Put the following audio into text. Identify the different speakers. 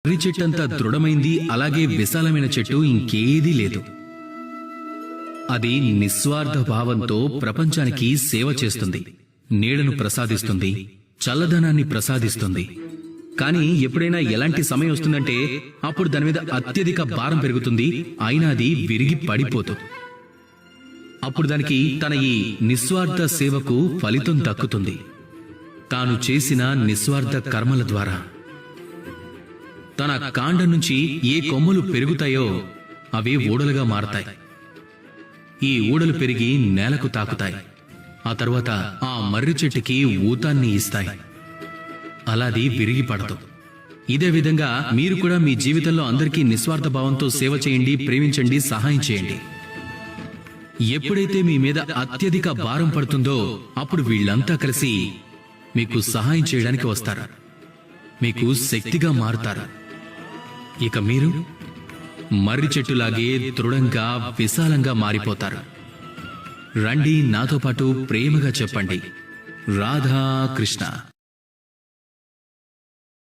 Speaker 1: మర్రి చెట్టంత దృఢమైంది, అలాగే విశాలమైన చెట్టు ఇంకేదీ లేదు. అది నిస్వార్థ భావంతో ప్రపంచానికి సేవ చేస్తుంది, నీడను ప్రసాదిస్తుంది, చల్లదనాన్ని ప్రసాదిస్తుంది. కానీ ఎప్పుడైనా ఎలాంటి సమయం వస్తుందంటే అప్పుడు దాని మీద అత్యధిక భారం పెరుగుతుంది, అయినా అది విరిగి పడిపోతుంది. అప్పుడు దానికి తన ఈ నిస్వార్థ సేవకు ఫలితం దక్కుతుంది. తాను చేసిన నిస్వార్థ కర్మల ద్వారా తన కాండం నుంచి ఏ కొమ్మలు పెరుగుతాయో అవి ఊడలుగా మారతాయి. ఈ ఊడలు పెరిగి నేలకు తాకుతాయి. ఆ తర్వాత ఆ మర్రి చెట్టుకి ఊతాన్ని ఇస్తాయి. అలాది విరిగి పడదు. ఇదే విధంగా మీరు కూడా మీ జీవితంలో అందరికీ నిస్వార్థ భావంతో సేవ చేయండి, ప్రేమించండి, సహాయం చేయండి. ఎప్పుడైతే మీ మీద అత్యధిక భారం పడుతుందో అప్పుడు వీళ్ళంతా కలిసి మీకు సహాయం చేయడానికి వస్తారు, మీకు శక్తిగా మారుతారు. ఇక మీరు మర్రి చెట్టులాగే దృఢంగా, విశాలంగా మారిపోతారు. రండి, నాతో పాటు ప్రేమగా చెప్పండి, రాధా కృష్ణ.